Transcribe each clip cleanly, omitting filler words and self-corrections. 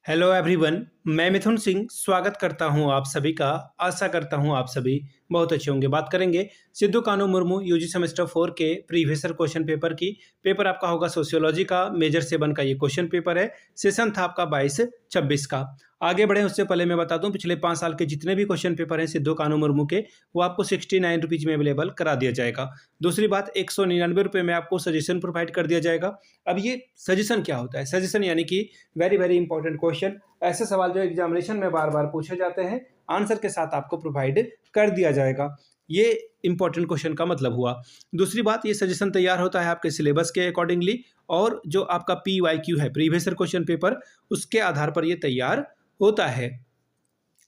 Hello everyone, मैं मिथुन सिंह स्वागत करता हूं आप सभी का। आशा करता हूं आप सभी बहुत अच्छे होंगे। बात करेंगे सिद्धू कान्हू मुर्मू यूजी सेमेस्टर 4 के प्रीवियस ईयर क्वेश्चन पेपर की। पेपर आपका होगा सोशियोलॉजी का, मेजर 7 का ये क्वेश्चन पेपर है। सेशन था आपका 22-26 का। आगे बढ़े उससे पहले मैं बता दूं, पिछले 5 साल के जितने भी क्वेश्चन पेपर हैं सिद्धू कान्हू मुर्मू के, वो आपको 69 रुपीज़ में अवेलेबल करा दिया जाएगा। दूसरी बात, 199 रुपये में आपको सजेशन प्रोवाइड कर दिया जाएगा। अब ये सजेशन क्या होता है? सजेशन यानी कि वेरी वेरी इंपॉर्टेंट क्वेश्चन, ऐसे सवाल जो एग्जामिनेशन में बार बार पूछे जाते हैं, आंसर के साथ आपको प्रोवाइड कर दिया जाएगा। ये इंपॉर्टेंट क्वेश्चन का मतलब हुआ। दूसरी बात, ये सजेशन तैयार होता है आपके सिलेबस के अकॉर्डिंगली, और जो आपका PYQ है, प्रीवियस ईयर क्वेश्चन पेपर, उसके आधार पर ये तैयार होता है।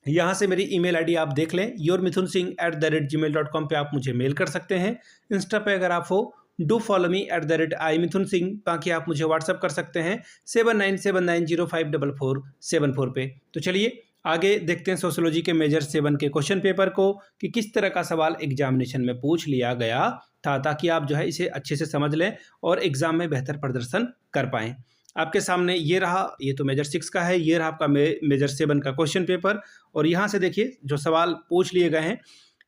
यहाँ से मेरी ईमेल आईडी आप देख लें, yourmithunSingh@gmail.com पे आप मुझे मेल कर सकते हैं। इंस्टा पे अगर आप हो, डू फॉलो मी @iMithunSingh। बाकी आप मुझे व्हाट्सअप कर सकते हैं 7979054474 पे। तो चलिए आगे देखते हैं सोशियोलॉजी के मेजर 7 के क्वेश्चन पेपर को, कि किस तरह का सवाल एग्जामिनेशन में पूछ लिया गया था, ताकि आप जो है इसे अच्छे से समझ लें और एग्जाम में बेहतर प्रदर्शन कर पाएं। आपके सामने ये रहा, ये तो मेजर 6 का है, ये रहा आपका मेजर 7 का क्वेश्चन पेपर। और यहाँ से देखिए जो सवाल पूछ लिए गए हैं,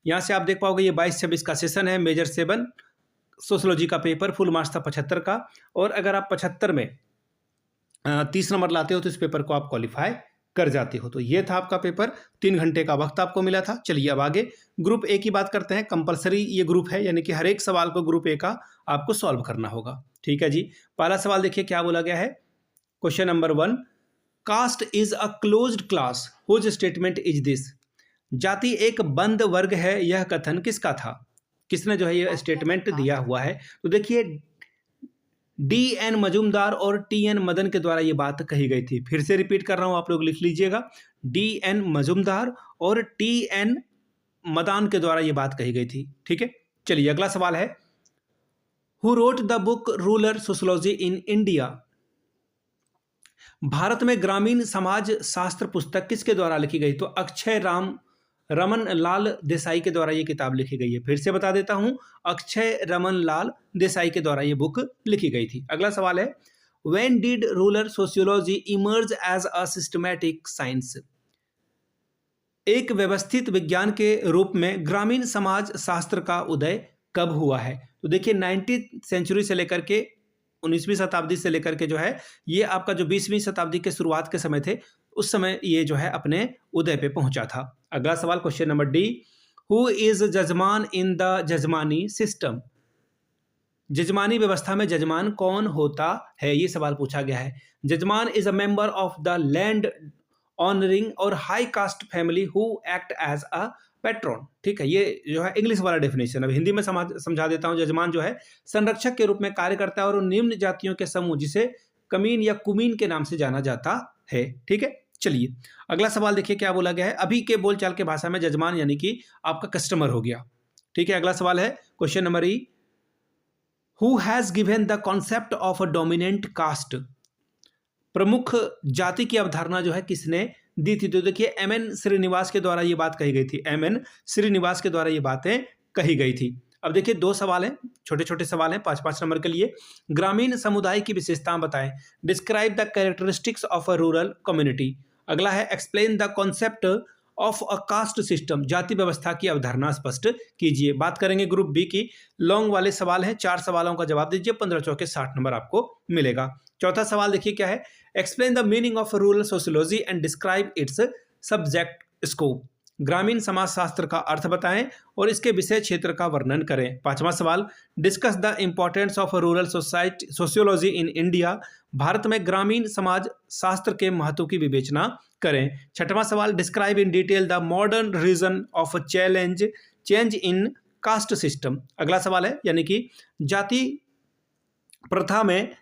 यहाँ से आप देख पाओगे ये 22-26 का सेशन है, मेजर 7 सोशियोलॉजी का पेपर। फुल मार्क्स था 75 का, और अगर आप 75 में 30 नंबर लाते हो तो इस पेपर को आप क्वालिफाई कर जाते हो। तो ये था आपका पेपर, 3 घंटे का वक्त आपको मिला था। चलिए अब आगे ग्रुप ए की बात करते हैं। कंपलसरी ये ग्रुप है, यानी कि हर एक सवाल को ग्रुप ए का आपको सॉल्व करना होगा। ठीक है जी। पहला सवाल देखिए क्या बोला गया है। Question number 1, caste is a closed class whose statement is this. जाति एक बंद वर्ग है, यह कथन किसका था? किसने जो है ये स्टेटमेंट दिया हुआ है? तो देखिए DN मजूमदार और TN मदन के द्वारा ये बात कही गई थी। फिर से रिपीट कर रहा हूं, आप लोग लिख लीजिएगा। DN मजूमदार और TN मदान के द्वारा ये बात कही गई थी। ठीक है, चलिए अगला सवाल है, who wrote the book rural sociology in India. Bharat में ग्रामीण समाज शास्त्र पुस्तक किसके द्वारा लिखी गई? तो अक्षय रमन लाल देसाई के द्वारा ये किताब लिखी गई है। फिर से बता देता हूं, अक्षय रमन लाल देसाई के द्वारा ये बुक लिखी गई थी। अगला सवाल है, when did rural sociology emerge as a systematic science. एक व्यवस्थित विज्ञान के रूप में ग्रामीण समाज शास्त्र का उदय कब हुआ है? तो देखिए 19वीं सेंचुरी से लेकर के 19वीं शताब्दी से लेकर के जो है ये आपका जो 20वीं शताब्दी के शुरुआत के समय थे, उस समय ये जो है अपने उदय पे पहुंचा था। अगला सवाल question number D, who is जजमान इन द जजमानी सिस्टम। जजमानी व्यवस्था में जजमान कौन होता है, ये सवाल पूछा गया है। Jajman is a member of the land owning और high caste family who act as a patron. ठीक है, ये जो है इंग्लिश वाला डेफिनेशन। अब हिंदी में समझा देता हूं। जजमान जो है संरक्षक के रूप में कार्य करता है और निम्न जातियों के समूह, जिसे कमीन या कुमीन के नाम से जाना जाता है। ठीक है, चलिए अगला सवाल देखिए क्या बोला गया है। अभी के बोलचाल के भाषा में जजमान यानी कि आपका कस्टमर हो गया। ठीक है, अगला सवाल है question number E, who has given the concept of a dominant caste. प्रमुख जाति की अवधारणा जो है किसने दी थी? तो देखिए MN श्रीनिवास के द्वारा ये बात कही गई थी। MN श्रीनिवास के द्वारा ये बातें कही गई थी। अब देखिए 2 सवाल हैं, छोटे छोटे सवाल हैं, 5-5 नंबर के लिए। ग्रामीण समुदाय की विशेषताएं बताएं। Describe the characteristics of a rural community. अगला है explain the concept of a caste system. जाति व्यवस्था की अवधारणा स्पष्ट कीजिए। बात करेंगे ग्रुप बी की। लॉन्ग वाले सवाल हैं, 4 सवालों का जवाब दीजिए, 15 चौके 60 नंबर आपको मिलेगा। चौथा सवाल देखिए क्या है, explain the meaning of rural sociology and describe it's subject scope. ग्रामीण समाज शास्त्र का अर्थ बताएं और इसके विषय क्षेत्र का वर्णन करें। 5वां सवाल, discuss the importance of rural sociology in India. Bharat में ग्रामीण समाज शास्त्र के महत्व की विवेचना करें। 6वां सवाल, describe in detail the modern reason of change in caste system. अगला सवाल है यानी कि जाति प्रथा में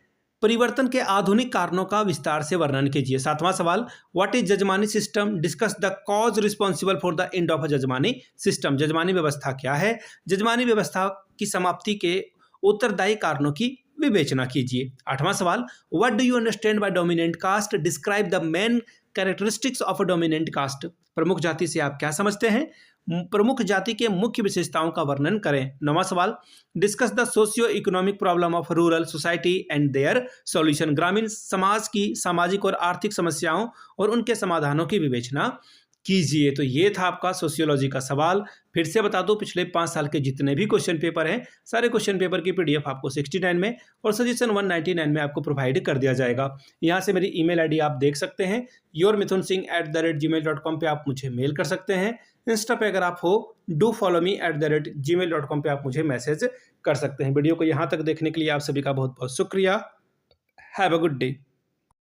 परिवर्तन के आधुनिक कारणों का विस्तार से वर्णन कीजिए। 7वां सवाल, what is jajmani system, discuss the cause responsible for the end of jajmani system. जजमानी व्यवस्था क्या है? जजमानी व्यवस्था की समाप्ति के उत्तरदायी कारणों की विवेचना कीजिए। 8वां सवाल, what do you understand by dominant caste, describe the main characteristics of a dominant caste. प्रमुख जाति से आप क्या समझते हैं? प्रमुख जाति के मुख्य विशेषताओं का वर्णन करें। 9वां सवाल, discuss the socio economic problem of rural society and their solution. ग्रामीण समाज की सामाजिक और आर्थिक समस्याओं और उनके समाधानों की विवेचना कीजिए। तो ये था आपका सोशियोलॉजी का सवाल। फिर से बता दूं, पिछले 5 साल के जितने भी क्वेश्चन पेपर हैं, सारे क्वेश्चन पेपर की पीडीएफ आपको 69 में और सजेशन 199 में आपको प्रोवाइड कर दिया जाएगा। यहाँ से मेरी ईमेल आईडी आप देख सकते हैं, yourmithunsingh@gmail.com पे आप मुझे मेल कर सकते हैं। इंस्टा पे अगर आप हो, डू फॉलो मी @gmail.com पे आप मुझे मैसेज कर सकते हैं। वीडियो को यहाँ तक देखने के लिए आप सभी का बहुत बहुत शुक्रिया। Have a good day.